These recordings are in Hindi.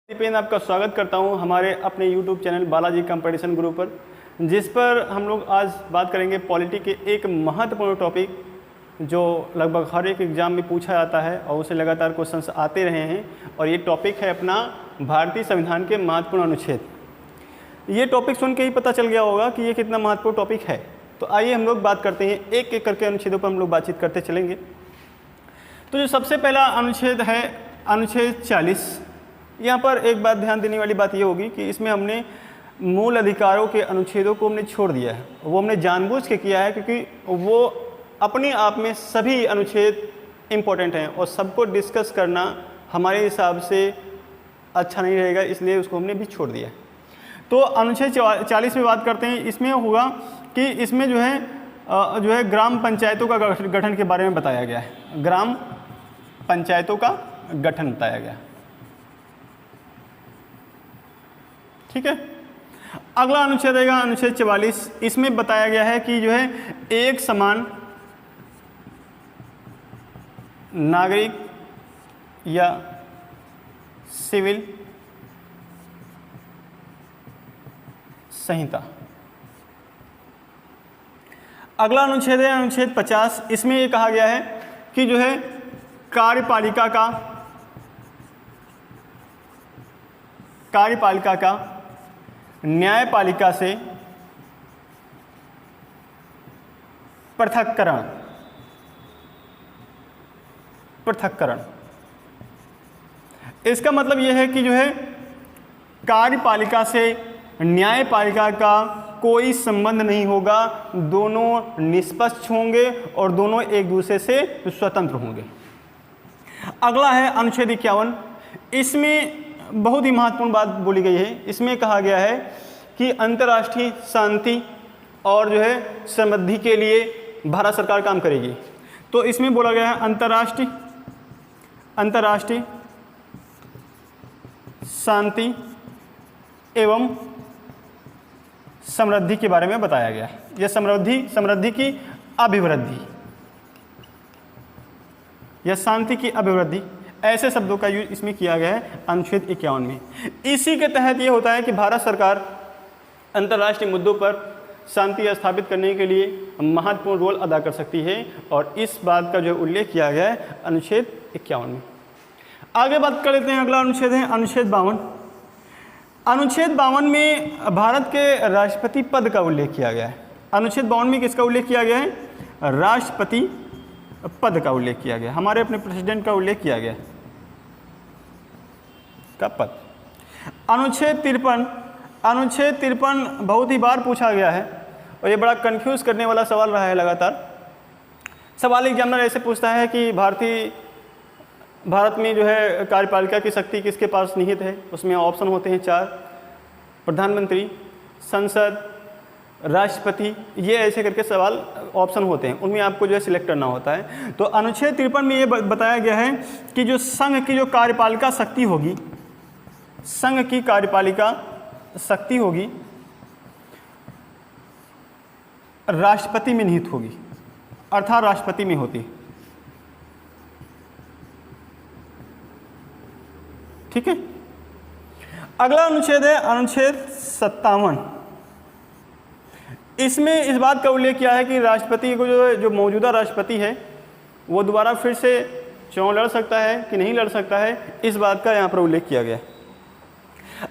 पेन आपका स्वागत करता हूं हमारे अपने YouTube चैनल बालाजी कंपटीशन गुरु पर, जिस पर हम लोग आज बात करेंगे पॉलिटी के एक महत्वपूर्ण टॉपिक जो लगभग हर एक एग्ज़ाम में पूछा जाता है और उसे लगातार क्वेश्चंस आते रहे हैं। और ये टॉपिक है अपना भारतीय संविधान के महत्वपूर्ण अनुच्छेद। ये टॉपिक सुन के ही पता चल गया होगा कि ये कितना महत्वपूर्ण टॉपिक है। तो आइए हम लोग बात करते हैं, एक एक करके अनुच्छेदों पर हम लोग बातचीत करते चलेंगे। तो जो सबसे पहला अनुच्छेद है अनुच्छेद 40। यहाँ पर एक बात ध्यान देने वाली बात ये होगी कि इसमें हमने मूल अधिकारों के अनुच्छेदों को हमने छोड़ दिया है। वो हमने जानबूझ के किया है क्योंकि वो अपने आप में सभी अनुच्छेद इम्पोर्टेंट हैं और सबको डिस्कस करना हमारे हिसाब से अच्छा नहीं रहेगा, इसलिए उसको हमने भी छोड़ दिया है। तो अनुच्छेद 40 में बात करते हैं। इसमें होगा कि इसमें जो है ग्राम पंचायतों का गठन के बारे में बताया गया है। ग्राम पंचायतों का गठन बताया गया, ठीक है। अगला अनुच्छेद रहेगा अनुच्छेद 44। इसमें बताया गया है कि जो है एक समान नागरिक या सिविल संहिता। अगला अनुच्छेद है अनुच्छेद 50। इसमें ये कहा गया है कि जो है कार्यपालिका का न्यायपालिका से पृथक्करण। इसका मतलब यह है कि जो है कार्यपालिका से न्यायपालिका का कोई संबंध नहीं होगा, दोनों निष्पक्ष होंगे और दोनों एक दूसरे से स्वतंत्र होंगे। अगला है अनुच्छेद 51। इसमें बहुत ही महत्वपूर्ण बात बोली गई है। इसमें कहा गया है कि अंतर्राष्ट्रीय शांति और जो है समृद्धि के लिए भारत सरकार काम करेगी। तो इसमें बोला गया है अंतर्राष्ट्रीय शांति एवं समृद्धि के बारे में बताया गया है। यह समृद्धि की अभिवृद्धि या शांति की अभिवृद्धि, ऐसे शब्दों का यूज इसमें किया गया है अनुच्छेद 51 में। इसी के तहत ये होता है कि भारत सरकार अंतर्राष्ट्रीय मुद्दों पर शांति स्थापित करने के लिए महत्वपूर्ण रोल अदा कर सकती है और इस बात का जो उल्लेख किया गया है अनुच्छेद 51 में। आगे बात कर लेते हैं। अगला अनुच्छेद है अनुच्छेद 52। अनुच्छेद 52 में भारत के राष्ट्रपति पद का उल्लेख किया गया है। अनुच्छेद 52 में किसका उल्लेख किया गया है? राष्ट्रपति पद का उल्लेख किया गया, हमारे अपने प्रेसिडेंट का उल्लेख किया गया का पद। अनुच्छेद 53 बहुत ही बार पूछा गया है और ये बड़ा कंफ्यूज करने वाला सवाल रहा है। लगातार सवाल एग्जामिनर ऐसे पूछता है कि भारत में जो है कार्यपालिका की शक्ति किसके पास निहित है। उसमें ऑप्शन होते हैं 4: प्रधानमंत्री, संसद, राष्ट्रपति। ये ऐसे करके सवाल ऑप्शन होते हैं, उनमें आपको जो है सिलेक्ट करना होता है। तो अनुच्छेद 53 में ये बताया गया है कि जो संघ की जो कार्यपालिका शक्ति होगी, संघ की कार्यपालिका शक्ति होगी राष्ट्रपति में निहित होगी, अर्थात राष्ट्रपति में होती, ठीक है। अगला अनुच्छेद है अनुच्छेद 57। इसमें इस बात का उल्लेख किया है कि राष्ट्रपति को जो मौजूदा राष्ट्रपति है वो दोबारा फिर से चुनाव लड़ सकता है कि नहीं लड़ सकता है, इस बात का यहाँ पर उल्लेख किया गया है।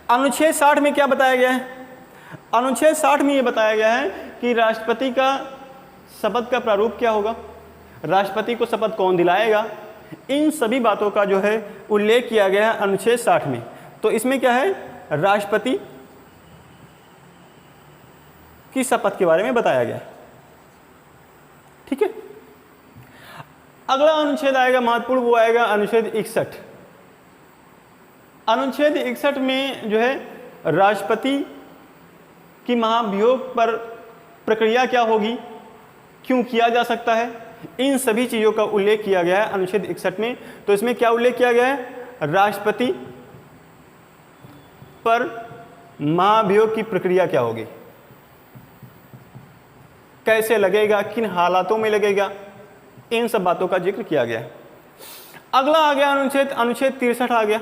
अनुच्छेद 60 में क्या बताया गया है? अनुच्छेद 60 में ये बताया गया है कि राष्ट्रपति का शपथ का प्रारूप क्या होगा, राष्ट्रपति को शपथ कौन दिलाएगा, इन सभी बातों का जो है उल्लेख किया गया है अनुच्छेद 60 में। तो इसमें क्या है? राष्ट्रपति की शपथ के बारे में बताया गया, ठीक है। अगला अनुच्छेद आएगा महत्वपूर्ण, वो आएगा अनुच्छेद 61। अनुच्छेद 61 में जो है राष्ट्रपति की महाभियोग पर प्रक्रिया क्या होगी, क्यों किया जा सकता है, इन सभी चीज़ों का उल्लेख किया गया है अनुच्छेद 61 में। तो इसमें क्या उल्लेख किया गया है? राष्ट्रपति पर महाभियोग की प्रक्रिया क्या होगी, कैसे लगेगा, किन हालातों में लगेगा, इन सब बातों का जिक्र किया गया है। अगला आ गया अनुच्छेद 63 आ गया।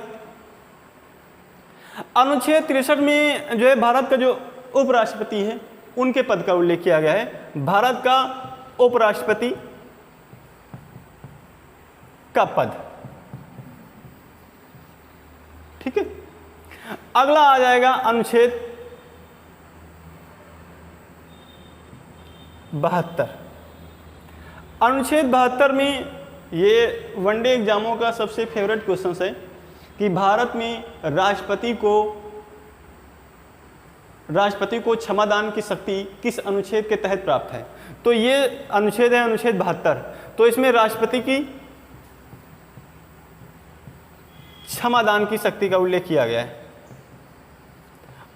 अनुच्छेद 63 में जो है भारत का जो उपराष्ट्रपति है उनके पद का उल्लेख किया गया है। भारत का उपराष्ट्रपति का पद, ठीक है। अगला आ जाएगा अनुच्छेद 72। अनुच्छेद 72 में ये वनडे एग्जामों का सबसे फेवरेट क्वेश्चन है कि भारत में राष्ट्रपति को क्षमादान की शक्ति किस अनुच्छेद के तहत प्राप्त है। तो ये अनुच्छेद है अनुच्छेद 72। तो इसमें राष्ट्रपति की क्षमादान की शक्ति का उल्लेख किया गया है।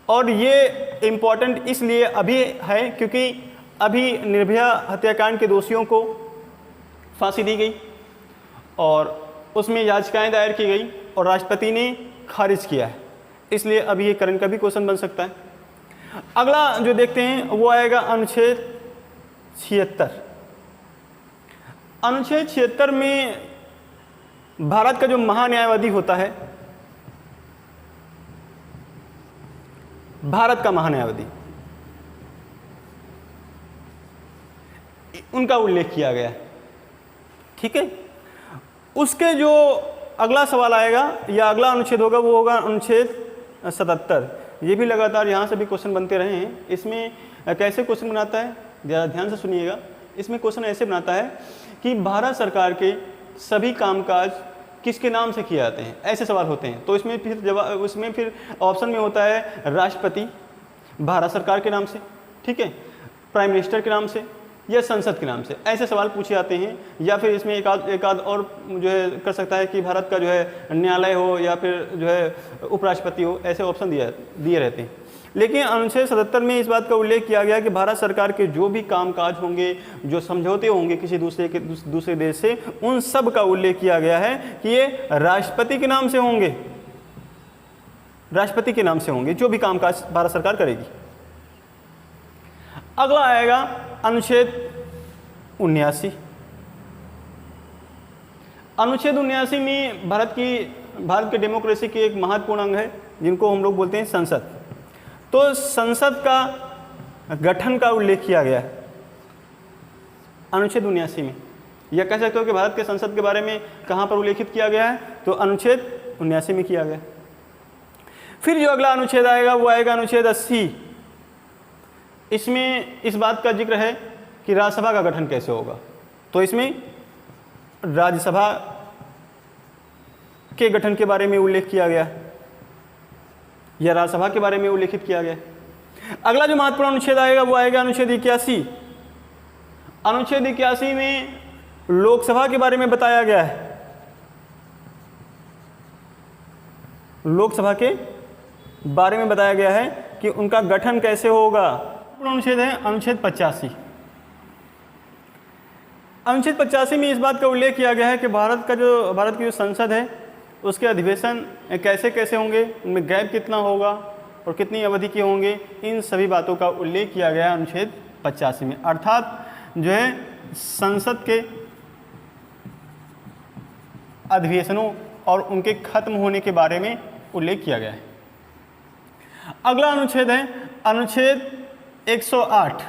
और ये इम्पॉर्टेंट इसलिए अभी है क्योंकि अभी निर्भया हत्याकांड के दोषियों को फांसी दी गई और उसमें याचिकाएं दायर की गई और राष्ट्रपति ने खारिज किया है, इसलिए अभी ये करंट का भी क्वेश्चन बन सकता है। अगला जो देखते हैं वो आएगा अनुच्छेद 76। अनुच्छेद 76 में भारत का जो महान्यायवादी होता है, भारत का महान्यायवादी, उनका उल्लेख किया गया है, ठीक है। उसके जो अगला सवाल आएगा या अगला अनुच्छेद होगा वो होगा अनुच्छेद 77। ये भी लगातार यहाँ से भी क्वेश्चन बनते रहे हैं। इसमें कैसे क्वेश्चन बनाता है, ज़रा ध्यान से सुनिएगा। इसमें क्वेश्चन ऐसे बनाता है कि भारत सरकार के सभी कामकाज किसके नाम से किए जाते हैं, ऐसे सवाल होते हैं। तो इसमें फिर ऑप्शन में होता है राष्ट्रपति भारत सरकार के नाम से, ठीक है, प्राइम मिनिस्टर के नाम से या संसद के नाम से, ऐसे सवाल पूछे जाते हैं। या फिर इसमें एक आध और जो है कर सकता है कि भारत का जो है न्यायालय हो या फिर जो है उपराष्ट्रपति हो, ऐसे ऑप्शन दिए रहते हैं। लेकिन अनुच्छेद 77 में इस बात का उल्लेख किया गया कि भारत सरकार के जो भी कामकाज होंगे, जो समझौते होंगे किसी दूसरे देश से, उन सब का उल्लेख किया गया है कि ये राष्ट्रपति के नाम से होंगे, राष्ट्रपति के नाम से होंगे जो भी कामकाज भारत सरकार करेगी। अगला आएगा अनुच्छेद 79। अनुच्छेद 79 में भारत की डेमोक्रेसी की एक महत्वपूर्ण अंग है जिनको हम लोग बोलते हैं संसद। तो संसद का गठन का उल्लेख किया गया है अनुच्छेद 79 में। यह कह सकते हो कि भारत के संसद के बारे में कहाँ पर उल्लेखित किया गया है, तो अनुच्छेद 79 में किया गया। फिर जो अगला अनुच्छेद आएगा वो आएगा अनुच्छेद 80। इसमें इस बात का जिक्र है कि राज्यसभा का गठन कैसे होगा। तो इसमें राज्यसभा के गठन के बारे में उल्लेख किया गया या राज्यसभा के बारे में उल्लेखित किया गया। अगला जो महत्वपूर्ण अनुच्छेद आएगा वो आएगा अनुच्छेद 81। अनुच्छेद 81 में लोकसभा के बारे में बताया गया है, लोकसभा के बारे में बताया गया है कि उनका गठन कैसे होगा। अनुच्छेद है अनुच्छेद 85। अनुच्छेद 85 में इस बात का उल्लेख किया गया है कि भारत की जो संसद है उसके अधिवेशन कैसे कैसे होंगे, उनमें गैप कितना होगा और कितनी अवधि के होंगे, इन सभी बातों का उल्लेख किया गया है अनुच्छेद 85 में। अर्थात जो है संसद के अधिवेशनों और उनके खत्म होने के बारे में उल्लेख किया गया है। अगला अनुच्छेद है अनुच्छेद 108।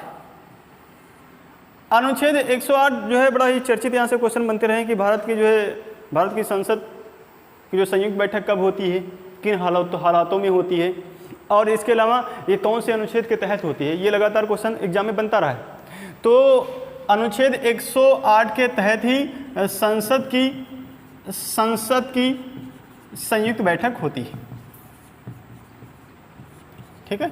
अनुच्छेद 108 जो है बड़ा ही चर्चित, यहाँ से क्वेश्चन बनते रहे कि भारत की संसद की जो संयुक्त बैठक कब होती है, किन हालातों में होती है, और इसके अलावा ये कौन से अनुच्छेद के तहत होती है। ये लगातार क्वेश्चन एग्जाम में बनता रहा है। तो अनुच्छेद 108 के तहत ही संसद की संयुक्त बैठक होती है, ठीक है।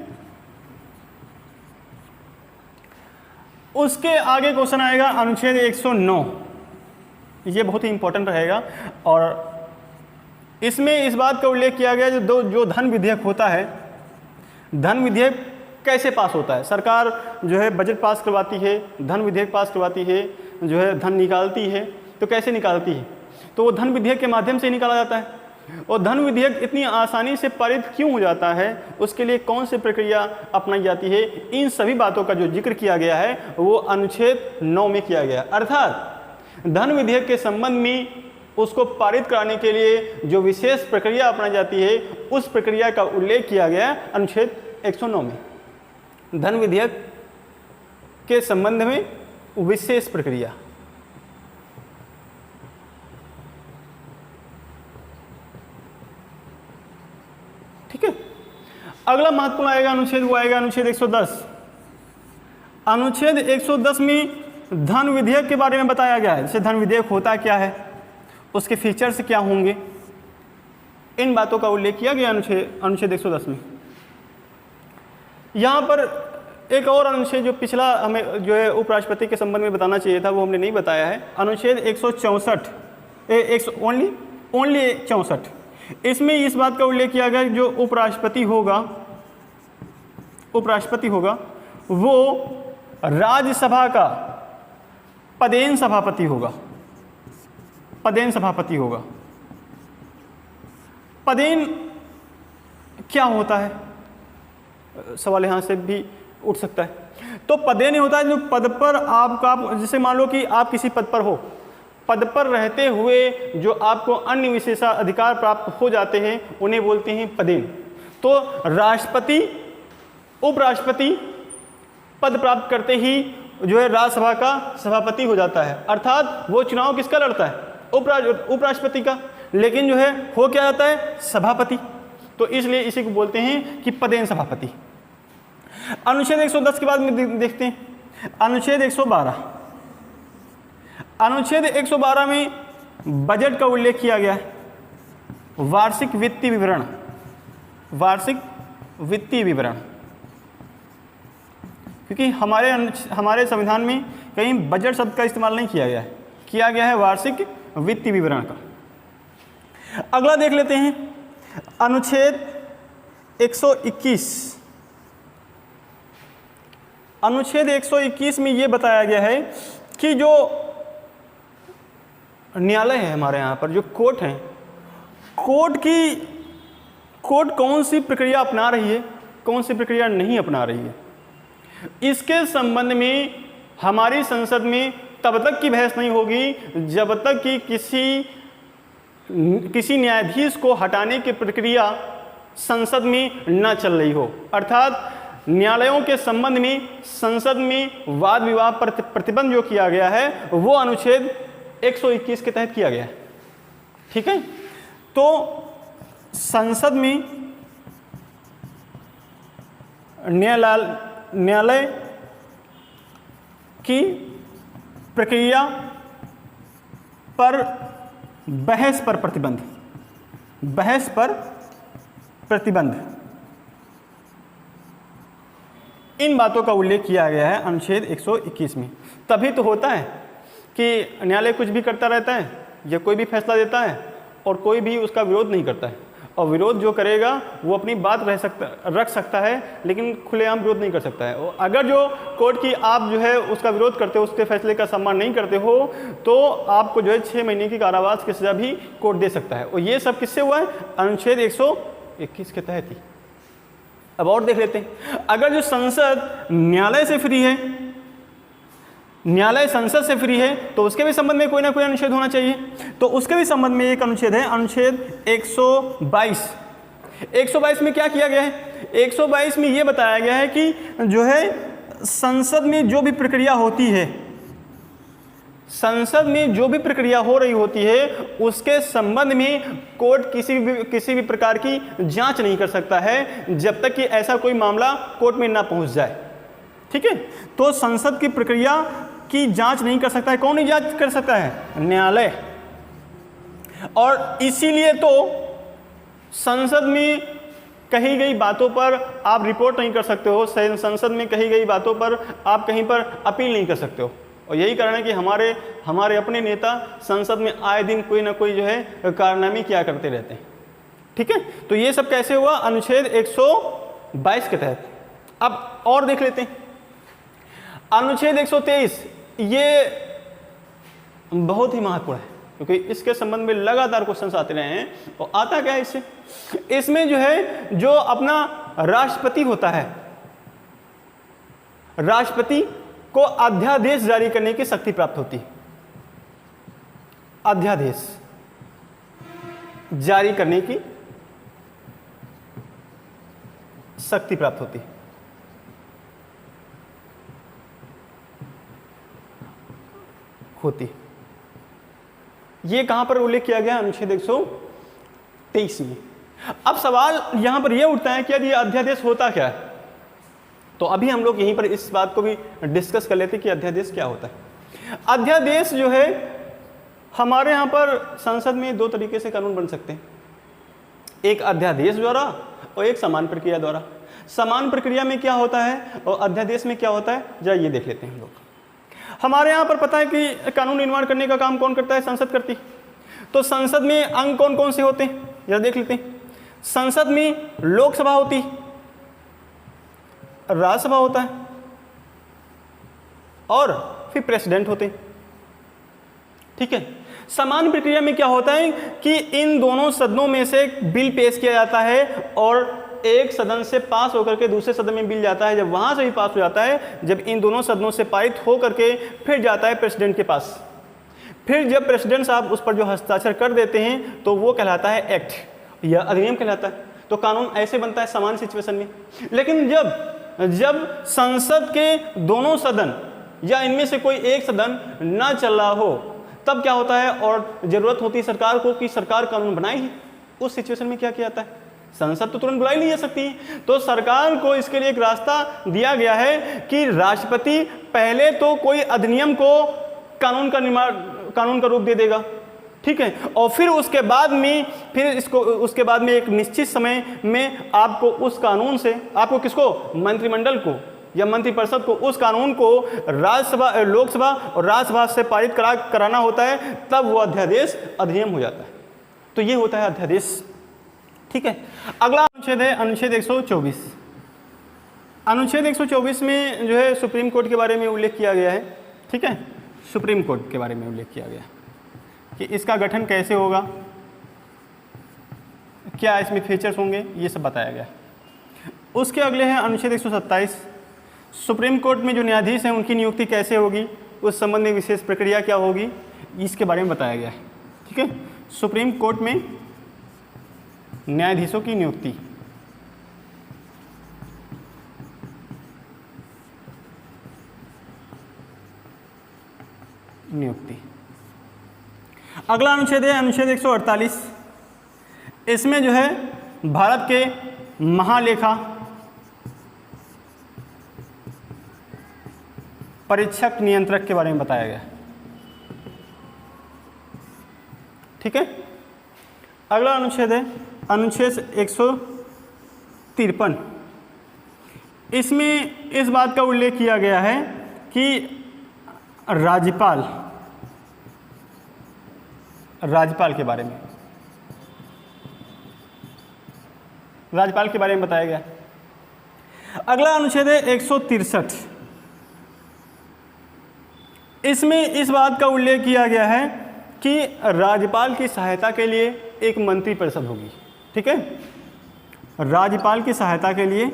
उसके आगे क्वेश्चन आएगा अनुच्छेद 109। ये बहुत ही इंपॉर्टेंट रहेगा और इसमें इस बात का उल्लेख किया गया जो धन विधेयक होता है, धन विधेयक कैसे पास होता है। सरकार जो है बजट पास करवाती है, धन विधेयक पास करवाती है, जो है धन निकालती है, तो कैसे निकालती है, तो वो धन विधेयक के माध्यम से निकाला जाता है। और धन विधेयक इतनी आसानी से पारित क्यों हो जाता है, उसके लिए कौन सी प्रक्रिया अपनाई जाती है, इन सभी बातों का जो जिक्र किया गया है वो अनुच्छेद 9 में किया गया। अर्थात धन विधेयक के संबंध में उसको पारित कराने के लिए जो विशेष प्रक्रिया अपनाई जाती है उस प्रक्रिया का उल्लेख किया गया है अनुच्छेद 109 में। धन विधेयक के संबंध में विशेष प्रक्रिया। ठीक है, अगला महत्वपूर्ण आएगा अनुच्छेद, वो आएगा अनुच्छेद 110। अनुच्छेद 110 में धन विधेयक के बारे में बताया गया है। जैसे धन विधेयक होता क्या है, उसके फीचर्स क्या होंगे, इन बातों का उल्लेख किया गया अनुच्छेद 110 में। यहाँ पर एक और अनुच्छेद जो पिछला हमें जो है उपराष्ट्रपति के संबंध में बताना चाहिए था, वो हमने नहीं बताया है। अनुच्छेद 164 ओनली 64, इसमें इस बात का उल्लेख किया गया जो उपराष्ट्रपति होगा वो राज्यसभा का पदेन सभापति होगा। पदेन क्या होता है, सवाल यहाँ से भी उठ सकता है। तो पदेन होता है जो पद पर आपका, जैसे मान लो कि आप किसी पद पर हो, पद पर रहते हुए जो आपको अन्य विशेषाधिकार प्राप्त हो जाते हैं उन्हें बोलते हैं पदेन। तो राष्ट्रपति, उपराष्ट्रपति पद प्राप्त करते ही जो है राज्यसभा का सभापति हो जाता है, अर्थात वो चुनाव किसका लड़ता है, उपराष्ट्रपति का, लेकिन जो है हो क्या जाता है, सभापति। तो इसलिए इसी को बोलते हैं कि पदेन सभापति। अनुच्छेद 110 के बाद में देखते हैं अनुच्छेद 112। अनुच्छेद 112 में बजट का उल्लेख किया गया है। वार्षिक वित्तीय विवरण, क्योंकि हमारे संविधान में कहीं बजट शब्द का इस्तेमाल नहीं किया गया है वार्षिक वित्तीय विवरण का। अगला देख लेते हैं अनुच्छेद 121। अनुच्छेद 121 में ये बताया गया है कि जो न्यायालय है हमारे यहाँ पर, जो कोर्ट है, कोर्ट कौन सी प्रक्रिया अपना रही है, कौन सी प्रक्रिया नहीं अपना रही है, इसके संबंध में हमारी संसद में तब तक की बहस नहीं होगी जब तक कि किसी न्यायाधीश को हटाने की प्रक्रिया संसद में न चल रही हो। अर्थात न्यायालयों के संबंध में संसद में वाद विवाद पर प्रतिबंध जो किया गया है वो अनुच्छेद 121 के तहत किया गया है। ठीक है, तो संसद में न्यायालय की प्रक्रिया पर बहस पर प्रतिबंध, इन बातों का उल्लेख किया गया है अनुच्छेद 121 में। तभी तो होता है कि न्यायालय कुछ भी करता रहता है या कोई भी फैसला देता है और कोई भी उसका विरोध नहीं करता है, और विरोध जो करेगा वो अपनी बात रख सकता है लेकिन खुलेआम विरोध नहीं कर सकता है। और अगर जो कोर्ट की आप जो है उसका विरोध करते हो, उसके फैसले का सम्मान नहीं करते हो, तो आपको जो है 6 महीने की कारावास की सजा भी कोर्ट दे सकता है। और ये सब किससे हुआ है, अनुच्छेद 121 के तहत ही। अब और देख लेते हैं, अगर जो संसद न्यायालय से फ्री है, न्यायालय संसद से फ्री है, तो उसके भी संबंध में कोई ना कोई अनुच्छेद होना चाहिए। तो उसके भी संबंध में एक अनुच्छेद है, अनुच्छेद 122। 122 में क्या किया गया है, 122 में ये बताया गया है कि जो है संसद में जो भी प्रक्रिया होती है, संसद में जो भी प्रक्रिया हो रही होती है उसके संबंध में कोर्ट किसी भी प्रकार की जांच नहीं कर सकता है जब तक कि ऐसा कोई मामला कोर्ट में ना पहुंच जाए। ठीक है, तो संसद की प्रक्रिया की जांच नहीं कर सकता है। कौन नहीं जांच कर सकता है, न्यायालय। और इसीलिए तो संसद में कही गई बातों पर आप रिपोर्ट नहीं कर सकते हो, संसद में कही गई बातों पर आप कहीं पर अपील नहीं कर सकते हो। और यही कारण है कि हमारे अपने नेता संसद में आए दिन कोई ना कोई जो है कारनामे किया करते रहते हैं। ठीक है, तो ये सब कैसे हुआ, अनुच्छेद 122 के तहत। अब और देख लेते हैं अनुच्छेद 123। ये बहुत ही महत्वपूर्ण है क्योंकि इसके संबंध में लगातार क्वेश्चन आते रहे हैं। और आता क्या है इससे, इसमें जो है जो अपना राष्ट्रपति होता है, राष्ट्रपति को अध्यादेश जारी करने की शक्ति प्राप्त होती है। अध्यादेश जारी करने की शक्ति प्राप्त होती। ये कहां पर उल्लेख किया गया? अनुच्छेद 123 में। अब सवाल यहां पर यह उठता है कि यदि अध्यादेश होता क्या है, तो अभी हम लोग यहीं पर इस बात को भी डिस्कस कर लेते कि अध्यादेश क्या होता है। अध्यादेश जो है हमारे यहाँ पर संसद में दो तरीके से कानून बन सकते हैं, एक अध्यादेश द्वारा और एक समान प्रक्रिया द्वारा। समान प्रक्रिया में क्या होता है और अध्यादेश में क्या होता है, जरा ये देख लेते हैं हम लोग। हमारे यहाँ पर पता है कि कानून निर्माण करने का काम कौन करता है? संसद करती। तो संसद में अंग कौन कौन से होते हैं, जरा देख लेते हैं। संसद में लोकसभा होती, राज्यसभा होता है और फिर प्रेसिडेंट होते हैं। ठीक है। समान प्रक्रिया में क्या होता है कि इन दोनों सदनों में से बिल पेश किया जाता है और एक सदन से पास होकर के दूसरे सदन में बिल जाता है। जब वहां से भी पास हो जाता है, जब इन दोनों सदनों से पारित हो करके फिर जाता है प्रेसिडेंट के पास। फिर जब प्रेसिडेंट साहब उस पर जो हस्ताक्षर कर देते हैं तो वो कहलाता है एक्ट या अधिनियम कहलाता है। तो कानून ऐसे बनता है समान सिचुएशन में। लेकिन जब संसद के दोनों सदन या इनमें से कोई एक सदन ना चल रहा हो, तब क्या होता है और जरूरत होती है सरकार को कि सरकार कानून बनाएगी। उस सिचुएशन में क्या किया जाता है? संसद तो तुरंत बुलाई नहीं जा सकती, तो सरकार को इसके लिए एक रास्ता दिया गया है कि राष्ट्रपति पहले तो कोई अधिनियम को कानून का रूप दे देगा। ठीक है। और फिर उसके बाद में एक निश्चित समय में आपको उस कानून से, आपको किसको? मंत्रिमंडल को या मंत्रिपरिषद को उस कानून को लोकसभा और राज्यसभा से पारित कराना होता है, तब वो अध्यादेश अधिनियम हो जाता है। तो ये होता है अध्यादेश। ठीक है। अगला अनुच्छेद है अनुच्छेद 124। अनुच्छेद 124 में जो है सुप्रीम कोर्ट के बारे में उल्लेख किया गया है। ठीक है। सुप्रीम कोर्ट के बारे में उल्लेख किया गया कि इसका गठन कैसे होगा, क्या इसमें फीचर्स होंगे, ये सब बताया गया। उसके अगले हैं अनुच्छेद 127। सुप्रीम कोर्ट में जो न्यायाधीश हैं उनकी नियुक्ति कैसे होगी, उस संबंध में विशेष प्रक्रिया क्या होगी, इसके बारे में बताया गया है। ठीक है। सुप्रीम कोर्ट में न्यायाधीशों की नियुक्ति। अगला अनुच्छेद है अनुच्छेद 148। इसमें जो है भारत के महालेखा परीक्षक नियंत्रक के बारे में बताया गया। ठीक है। अगला अनुच्छेद है अनुच्छेद 153। इसमें इस बात का उल्लेख किया गया है कि राज्यपाल के बारे में बताया गया। अगला अनुच्छेद है 163। इसमें इस बात का उल्लेख किया गया है कि राज्यपाल की सहायता के लिए एक मंत्रिपरिषद होगी। ठीक है। राज्यपाल की सहायता के लिए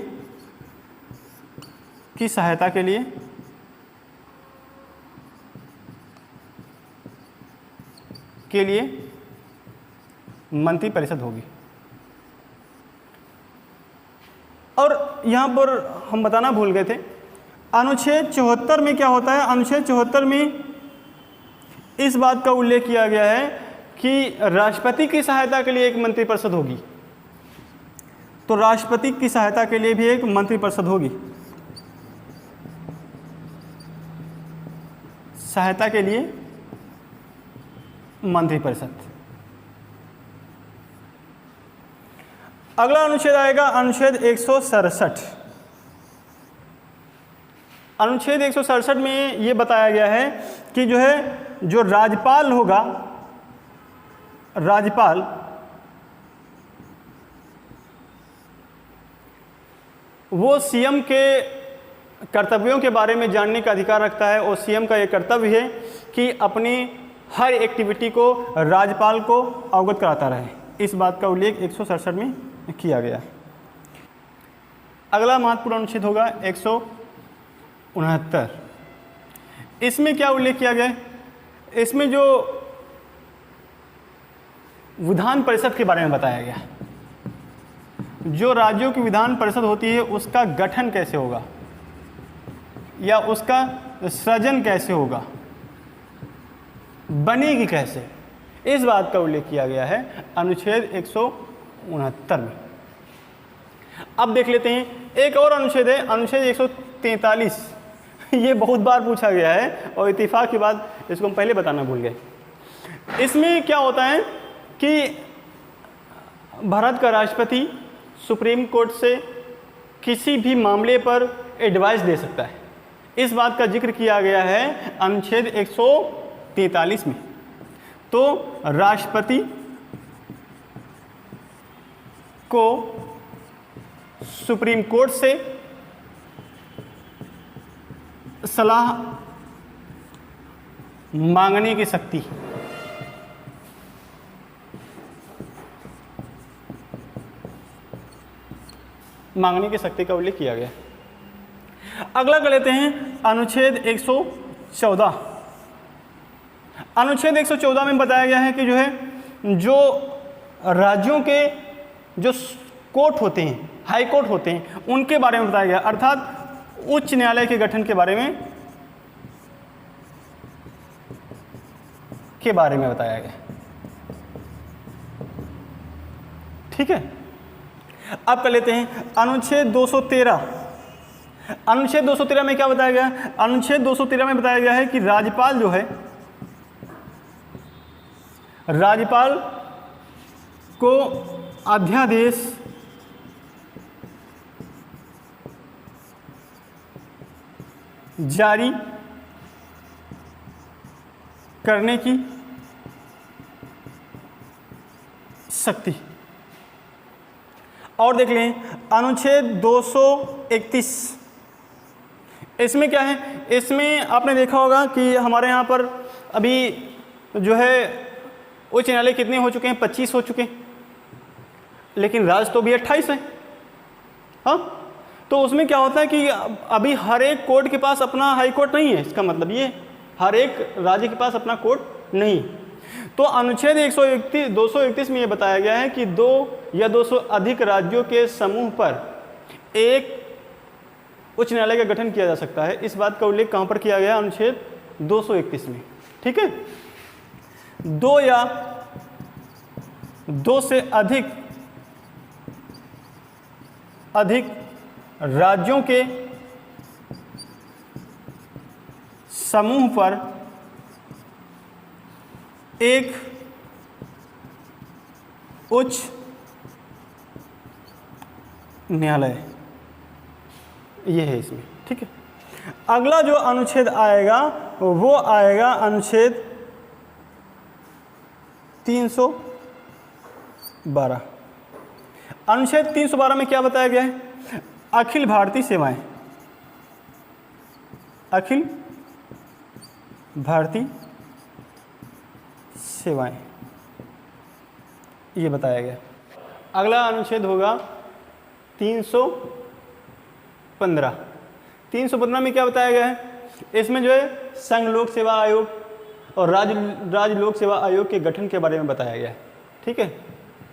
मंत्रिपरिषद होगी। और यहाँ पर हम बताना भूल गए थे, अनुच्छेद 74 में क्या होता है? अनुच्छेद 74 में इस बात का उल्लेख किया गया है कि राष्ट्रपति की सहायता के लिए एक मंत्रिपरिषद होगी। तो राष्ट्रपति की सहायता के लिए भी एक मंत्रिपरिषद होगी। सहायता के लिए मंत्रिपरिषद। अगला अनुच्छेद आएगा अनुच्छेद 167। अनुच्छेद 167 में ये बताया गया है कि जो राज्यपाल होगा, राज्यपाल वो सीएम के कर्तव्यों के बारे में जानने का अधिकार रखता है और सीएम का ये कर्तव्य है कि अपनी हर एक्टिविटी को राज्यपाल को अवगत कराता रहे। इस बात का उल्लेख 167 में किया गया। अगला महत्वपूर्ण अनुच्छेद होगा 169। इसमें क्या उल्लेख किया गया है? इसमें जो विधान परिषद के बारे में बताया गया। जो राज्यों की विधान परिषद होती है उसका गठन कैसे होगा या उसका सृजन कैसे होगा, बनेगी कैसे, इस बात का उल्लेख किया गया है अनुच्छेद 169 में। अब देख लेते हैं एक और अनुच्छेद है, अनुच्छेद 143। ये बहुत बार पूछा गया है और इत्तेफाक की बात इसको हम पहले बताना भूल गए। इसमें क्या होता है कि भारत का राष्ट्रपति सुप्रीम कोर्ट से किसी भी मामले पर एडवाइस दे सकता है, इस बात का जिक्र किया गया है अनुच्छेद 143 में। तो राष्ट्रपति को सुप्रीम कोर्ट से सलाह मांगने की शक्ति, का उल्लेख किया गया। अगला कर लेते हैं अनुच्छेद 114। अनुच्छेद 114 में बताया गया है कि जो है जो राज्यों के जो कोर्ट होते हैं, हाई कोर्ट होते हैं, उनके बारे में बताया गया, अर्थात उच्च न्यायालय के गठन के बारे में बताया गया। ठीक है, अब कर लेते हैं अनुच्छेद 213। अनुच्छेद 213 में क्या बताया गया? अनुच्छेद 213 में बताया गया है कि राज्यपाल जो है, राज्यपाल को अध्यादेश जारी करने की शक्ति। और देख लें अनुच्छेद 231, इसमें क्या है? इसमें आपने देखा होगा कि हमारे यहाँ पर अभी जो है उच्च न्यायालय कितने हो चुके हैं? 25 हो चुके हैं, लेकिन राज्य तो भी 28 है। हाँ, तो उसमें क्या होता है कि अभी हर एक कोर्ट के पास अपना हाई कोर्ट नहीं है। इसका मतलब ये हर एक राज्य के पास अपना कोर्ट नहीं। तो अनुच्छेद 231 में ये बताया गया है कि 2 या 2 से अधिक राज्यों के समूह पर एक उच्च न्यायालय का गठन किया जा सकता है। इस बात का उल्लेख कहाँ पर किया गया? अनुच्छेद 231 में। ठीक है, 2 या 2 से अधिक राज्यों के समूह पर एक उच्च न्यायालय, ये है इसमें। ठीक है, अगला जो अनुच्छेद आएगा वो आएगा अनुच्छेद 312। अनुच्छेद 312 में क्या बताया गया है? अखिल भारतीय सेवाएं, अखिल भारतीय सेवाएं, ये बताया गया। अगला अनुच्छेद होगा 315। 315 में क्या बताया गया है? इसमें जो है संघ लोक सेवा आयोग और राज्य लोक सेवा आयोग के गठन के बारे में बताया गया है। ठीक है,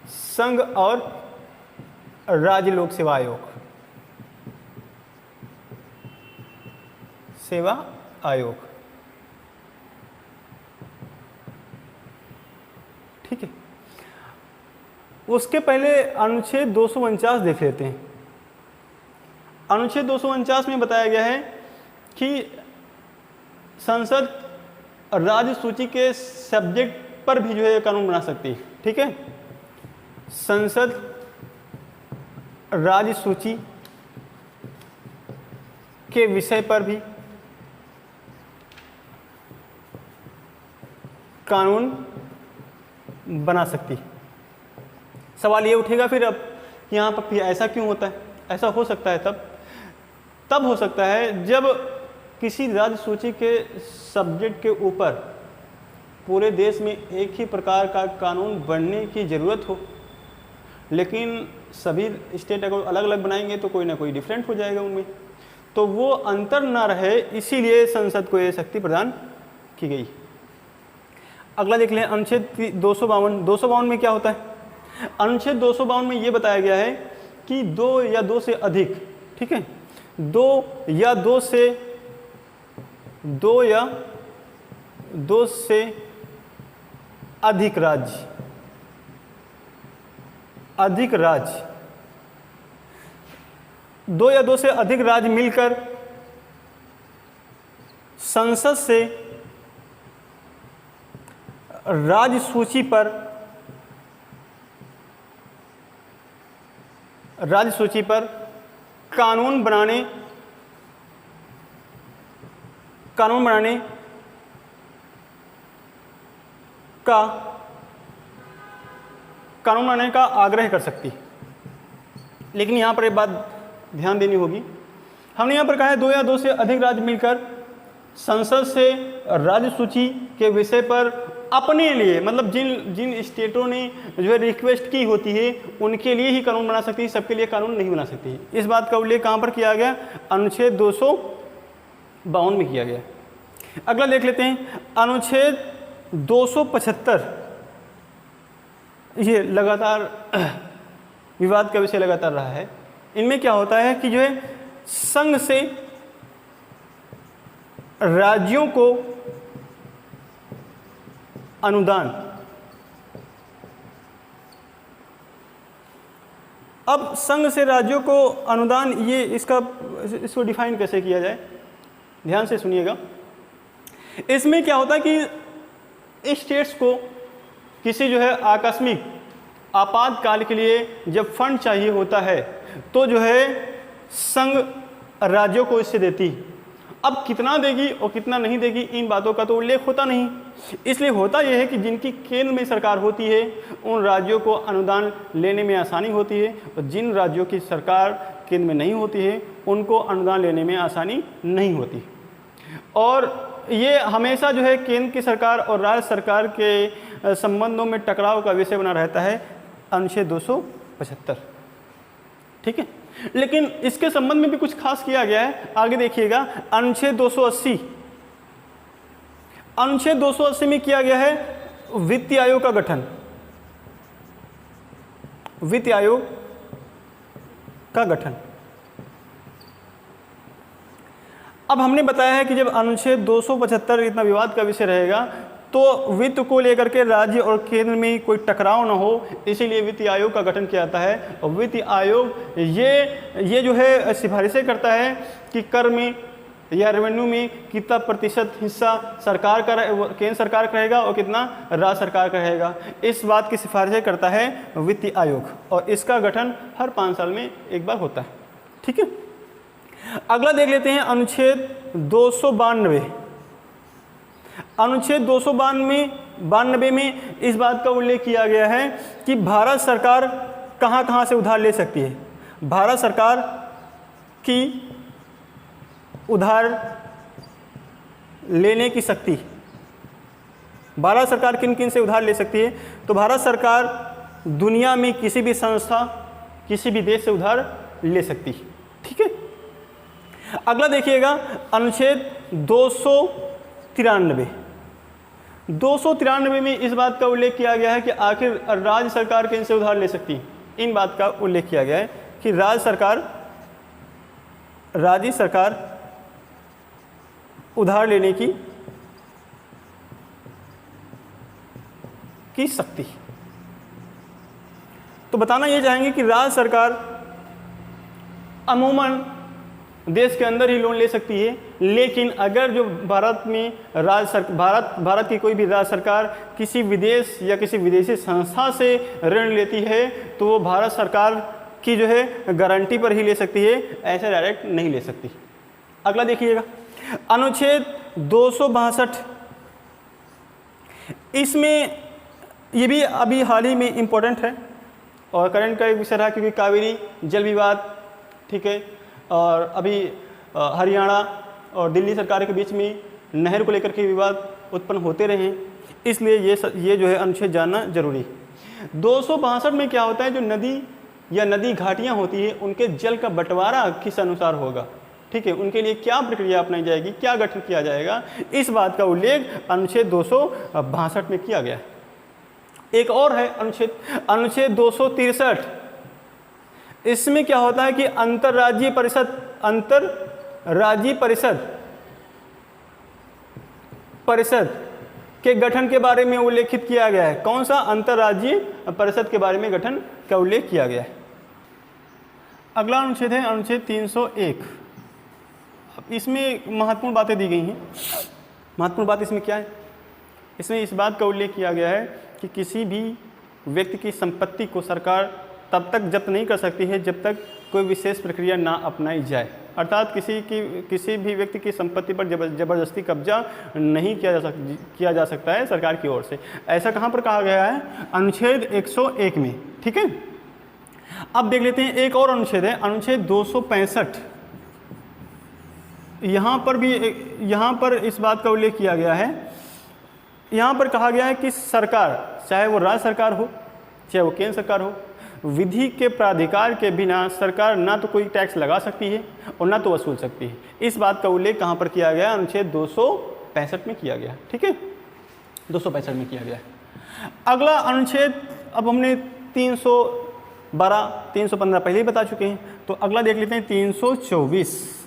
संघ और राज्य लोक सेवा आयोग, सेवा आयोग। ठीक है, उसके पहले अनुच्छेद 249 देख लेते हैं। अनुच्छेद 249 में बताया गया है कि संसद राज्य सूची के सब्जेक्ट पर भी जो है कानून बना सकती है। ठीक है, संसद राज्य सूची के विषय पर भी कानून बना सकती है। सवाल ये उठेगा फिर अब यहाँ पर फिर ऐसा क्यों होता है? ऐसा हो सकता है तब हो सकता है जब किसी राज्य सूची के सब्जेक्ट के ऊपर पूरे देश में एक ही प्रकार का कानून बनने की ज़रूरत हो, लेकिन सभी स्टेट अगर अलग अलग बनाएंगे तो कोई ना कोई डिफरेंट हो जाएगा उनमें, तो वो अंतर ना रहे, इसीलिए संसद को ये शक्ति प्रदान की गई। अगला देख लें अनुच्छेद 252। 252 में क्या होता है? अनुच्छेद 252 में ये बताया गया है कि 2 या 2 से अधिक, ठीक है, 2 या 2 से अधिक राज्य, अधिक राज्य, 2 या 2 से अधिक राज्य मिलकर संसद से राज्य सूची पर कानून बनाने का आग्रह कर सकती। लेकिन यहाँ पर एक बात ध्यान देनी होगी, हमने यहाँ पर कहा है 2 या 2 से अधिक राज्य मिलकर संसद से राज्य सूची के विषय पर अपने लिए, मतलब जिन स्टेटों ने जो है रिक्वेस्ट की होती है उनके लिए ही कानून बना सकती है, सबके लिए कानून नहीं बना सकती। इस बात का उल्लेख कहाँ पर किया गया? अनुच्छेद 252 में किया गया। अगला देख लेते हैं अनुच्छेद 275। ये लगातार विवाद का विषय लगातार रहा है। इनमें क्या होता है कि जो है संघ से राज्यों को अनुदान, अब संघ से राज्यों को अनुदान, ये इसको डिफाइन कैसे किया जाए, ध्यान से सुनिएगा। इसमें क्या होता है कि स्टेट्स को किसी जो है आकस्मिक आपातकाल के लिए जब फंड चाहिए होता है तो जो है संघ राज्यों को इससे देती। अब कितना देगी और कितना नहीं देगी इन बातों का तो उल्लेख होता नहीं। इसलिए होता यह है कि जिनकी केंद्र में सरकार होती है उन राज्यों को अनुदान लेने में आसानी होती है, और जिन राज्यों की सरकार केंद्र में नहीं होती है उनको अनुदान लेने में आसानी नहीं होती। और ये हमेशा जो है केंद्र की सरकार और राज्य सरकार के संबंधों में टकराव का विषय बना रहता है अनुच्छेद 275, ठीक है। लेकिन इसके संबंध में भी कुछ खास किया गया है, आगे देखिएगा। अनुच्छेद 280, अनुच्छेद 280 में किया गया है वित्त आयोग का गठन, वित्त आयोग का गठन। अब हमने बताया है कि जब अनुच्छेद 275 इतना विवाद का विषय रहेगा तो वित्त को लेकर के राज्य और केंद्र में कोई टकराव न हो, इसीलिए वित्त आयोग का गठन किया जाता है। और वित्त आयोग ये जो है सिफारिशें करता है कि कर में या रेवेन्यू में कितना प्रतिशत हिस्सा सरकार का केंद्र सरकार का रहेगा और कितना राज्य सरकार का रहेगा। इस बात की सिफारिशें करता है वित्त आयोग, और इसका गठन हर 5 साल में एक बार होता है, ठीक है। अगला देख लेते हैं अनुच्छेद 292। अनुच्छेद 292 में इस बात का उल्लेख किया गया है कि भारत सरकार कहाँ से उधार ले सकती है। भारत सरकार की उधार लेने की शक्ति, भारत सरकार किन किन से उधार ले सकती है, तो भारत सरकार दुनिया में किसी भी संस्था, किसी भी देश से उधार ले सकती है, ठीक है। अगला देखिएगा अनुच्छेद 293 में इस बात का उल्लेख किया गया है कि आखिर राज्य सरकार किन से उधार ले सकती है। इन बात का उल्लेख किया गया है कि राज्य सरकार उधार लेने की शक्ति। तो बताना ये चाहेंगे कि राज्य सरकार अमूमन देश के अंदर ही लोन ले सकती है, लेकिन अगर जो भारत में भारत की कोई भी राज्य सरकार किसी विदेश या किसी विदेशी संस्था से ऋण लेती है तो वो भारत सरकार की जो है गारंटी पर ही ले सकती है, ऐसे डायरेक्ट नहीं ले सकती। अगला देखिएगा अनुच्छेद 262। इसमें ये भी अभी हाल ही में इम्पोर्टेंट है और करंट का एक विषय रहा, क्योंकि कावेरी जल विवाद, ठीक है, और अभी हरियाणा और दिल्ली सरकार के बीच में नहर को लेकर के विवाद उत्पन्न होते रहे हैं, इसलिए ये जो है अनुच्छेद जानना जरूरी। 262 में क्या होता है, जो नदी या नदी घाटियाँ होती है उनके जल का बंटवारा किस अनुसार होगा, ठीक है, उनके लिए क्या प्रक्रिया अपनाई जाएगी, क्या गठन किया जाएगा, इस बात का उल्लेख अनुच्छेद 262 में किया गया है। एक और है अनुच्छेद 263। इसमें क्या होता है कि अंतर्राज्यीय परिषद के गठन के बारे में उल्लेखित किया गया है। कौन सा? अंतर्राज्यीय परिषद के बारे में गठन का उल्लेख किया गया है। अगला अनुच्छेद है अनुच्छेद 301। इसमें महत्वपूर्ण बातें दी गई हैं। महत्वपूर्ण बात इसमें क्या है? इसमें इस बात का उल्लेख किया गया है कि किसी भी व्यक्ति की संपत्ति को सरकार तब तक जब्त नहीं कर सकती है जब तक कोई विशेष प्रक्रिया ना अपनाई जाए। अर्थात किसी भी व्यक्ति की संपत्ति पर जबरदस्ती कब्जा नहीं किया जा सकता है सरकार की ओर से। ऐसा कहाँ पर कहा गया है? अनुच्छेद 101 में। ठीक है, अब देख लेते हैं एक और अनुच्छेद है अनुच्छेद 265। यहाँ पर इस बात का उल्लेख किया गया है। यहाँ पर कहा गया है कि सरकार, चाहे वो राज्य सरकार हो चाहे वो केंद्र सरकार हो, विधि के प्राधिकार के बिना सरकार ना तो कोई टैक्स लगा सकती है और ना तो वसूल सकती है। इस बात का उल्लेख कहाँ पर किया गया? अनुच्छेद 265 में किया गया। ठीक है, 265 में किया गया। अगला अनुच्छेद, अब हमने 312, 315 पहले ही बता चुके हैं, तो अगला देख लेते हैं 324।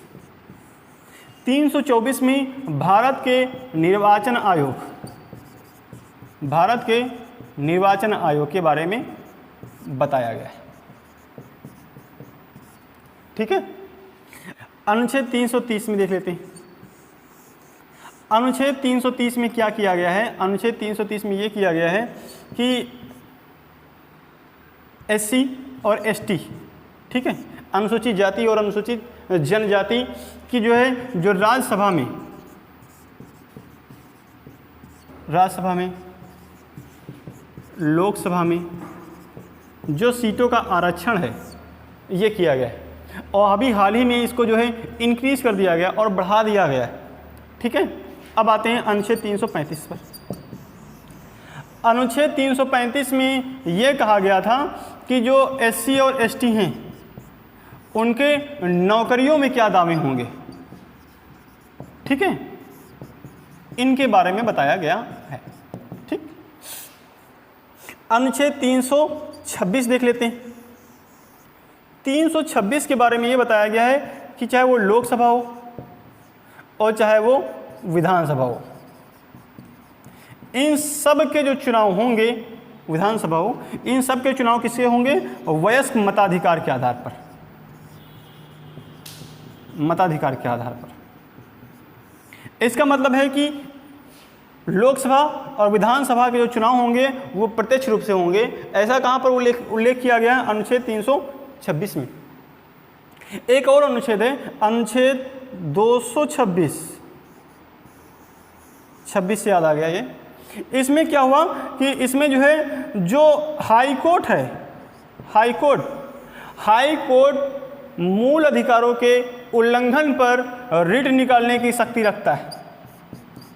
324 में भारत के निर्वाचन आयोग के बारे में बताया गया है। ठीक है, अनुच्छेद 330 में देख लेते हैं। अनुच्छेद 330 में क्या किया गया है? अनुच्छेद 330 में यह किया गया है कि एससी और एसटी, ठीक है, अनुसूचित जाति और अनुसूचित जनजाति की जो राज्यसभा में, लोकसभा में जो सीटों का आरक्षण है ये किया गया है। और अभी हाल ही में इसको इंक्रीज कर दिया गया और बढ़ा दिया गया है। ठीक है, अब आते हैं अनुच्छेद 335 पर। अनुच्छेद 335 में ये कहा गया था कि जो एससी और एसटी हैं उनके नौकरियों में क्या दावे होंगे। ठीक है, इनके बारे में बताया गया है। ठीक, अनुच्छेद 326 देख लेते हैं। 326 के बारे में ये बताया गया है कि चाहे वो लोकसभा हो और चाहे वो विधानसभा हो, इन सब के जो चुनाव होंगे, विधानसभा हो, इन सब के चुनाव किसके होंगे? वयस्क मताधिकार के आधार पर। इसका मतलब है कि लोकसभा और विधानसभा के जो चुनाव होंगे वो प्रत्यक्ष रूप से होंगे। ऐसा कहाँ पर उल्लेख किया गया है? अनुच्छेद 326 में। एक और अनुच्छेद है अनुच्छेद 226। 26 से याद आ गया ये। इसमें क्या हुआ कि इसमें जो हाई कोर्ट मूल अधिकारों के उल्लंघन पर रिट निकालने की शक्ति रखता है।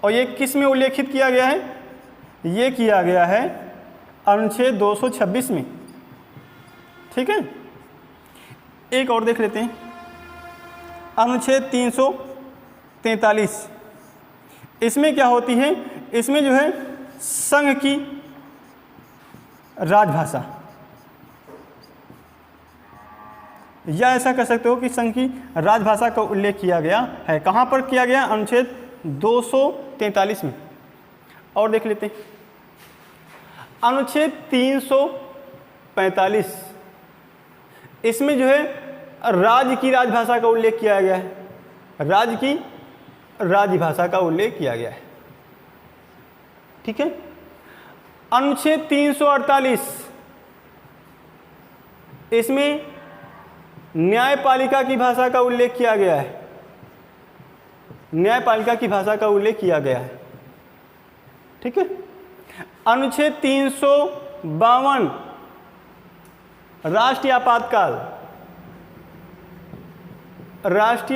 और ये किस में उल्लेखित किया गया है? ये किया गया है अनुच्छेद 226 में। ठीक है, एक और देख लेते हैं अनुच्छेद 343। इसमें क्या होती है? इसमें संघ की राजभाषा, या ऐसा कह सकते हो कि संघ की राजभाषा का उल्लेख किया गया है। कहाँ पर किया गया? अनुच्छेद 243 में। और देख लेते हैं अनुच्छेद 345। इसमें राज्य की राजभाषा का उल्लेख किया गया है। राज्य की राजभाषा का उल्लेख किया गया है। ठीक है, अनुच्छेद 348, इसमें न्यायपालिका की भाषा का उल्लेख किया गया है। न्यायपालिका की भाषा का उल्लेख किया गया है। ठीक है, अनुच्छेद 352 राष्ट्रीय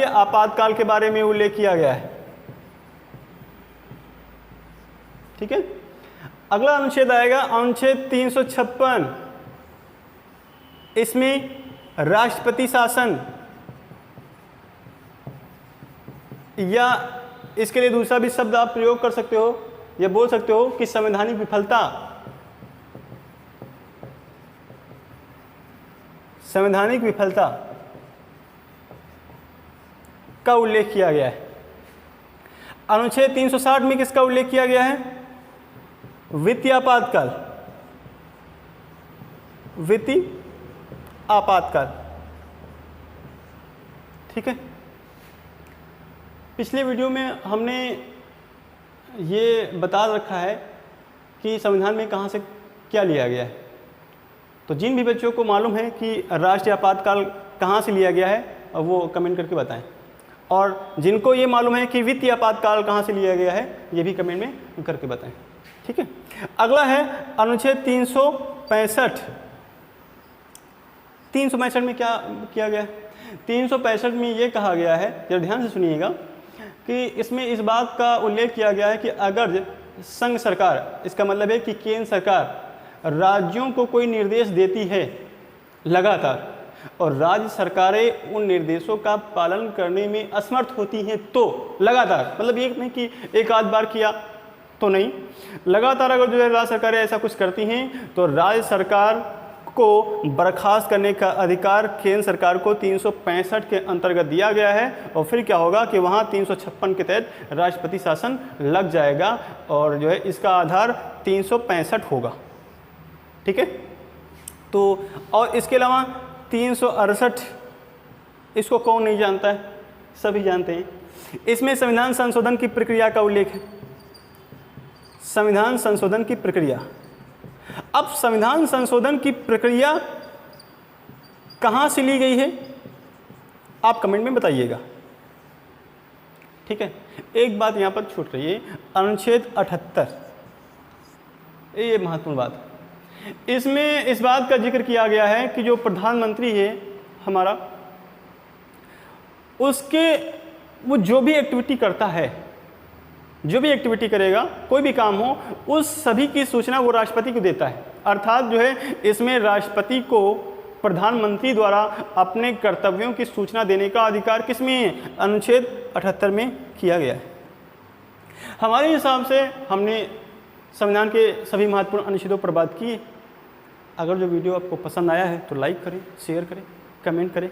आपातकाल के बारे में उल्लेख किया गया है। ठीक है, अगला अनुच्छेद आएगा अनुच्छेद 356। इसमें राष्ट्रपति शासन, या इसके लिए दूसरा भी शब्द आप प्रयोग कर सकते हो या बोल सकते हो कि संवैधानिक विफलता। संवैधानिक विफलता का उल्लेख किया गया है। अनुच्छेद 360 में किसका उल्लेख किया गया है? वित्तीय आपातकाल, वित्तीय आपातकाल। ठीक है, पिछले वीडियो में हमने ये बता रखा है कि संविधान में कहाँ से क्या लिया गया है। तो जिन भी बच्चों को मालूम है कि राष्ट्रीय आपातकाल कहाँ से लिया गया है वो कमेंट करके बताएं, और जिनको ये मालूम है कि वित्तीय आपातकाल कहाँ से लिया गया है ये भी कमेंट में करके बताएं। ठीक है, अगला है अनुच्छेद 365। 365 में क्या किया गया है? 365 में ये कहा गया है, जरा ध्यान से सुनिएगा, कि इसमें इस बात का उल्लेख किया गया है कि अगर संघ सरकार, इसका मतलब है कि केंद्र सरकार राज्यों को कोई निर्देश देती है लगातार और राज्य सरकारें उन निर्देशों का पालन करने में असमर्थ होती हैं, तो लगातार, मतलब ये नहीं कि एक आध बार किया तो नहीं, लगातार अगर जो है राज्य सरकारें ऐसा कुछ करती हैं तो राज्य सरकार को बर्खास्त करने का अधिकार केंद्र सरकार को 365 के अंतर्गत दिया गया है। और फिर क्या होगा कि वहाँ 356 के तहत राष्ट्रपति शासन लग जाएगा और जो है इसका आधार 365 होगा। ठीक है, तो और इसके अलावा 368, इसको कौन नहीं जानता है? सभी जानते हैं। इसमें संविधान संशोधन की प्रक्रिया का उल्लेख है। संविधान संशोधन की प्रक्रिया, अब संविधान संशोधन की प्रक्रिया कहाँ से ली गई है आप कमेंट में बताइएगा। ठीक है, एक बात यहाँ पर छूट रही है, अनुच्छेद 78, ये महत्वपूर्ण बात है। इसमें इस बात का जिक्र किया गया है कि जो प्रधानमंत्री है हमारा, उसके वो जो भी एक्टिविटी करता है, जो भी एक्टिविटी करेगा, कोई भी काम हो, उस सभी की सूचना वो राष्ट्रपति को देता है। अर्थात जो है इसमें राष्ट्रपति को प्रधानमंत्री द्वारा अपने कर्तव्यों की सूचना देने का अधिकार किसमें? अनुच्छेद 78 में किया गया है। हमारे हिसाब से हमने संविधान के सभी महत्वपूर्ण अनुच्छेदों पर बात की है। अगर जो वीडियो आपको पसंद आया है तो लाइक करें, शेयर करें, कमेंट करें।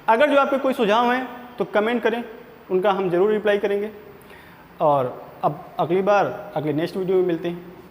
अगर जो आपके कोई सुझाव हैं तो कमेंट करें, उनका हम ज़रूर रिप्लाई करेंगे। और अब अगली बार अगले नेक्स्ट वीडियो में मिलते हैं।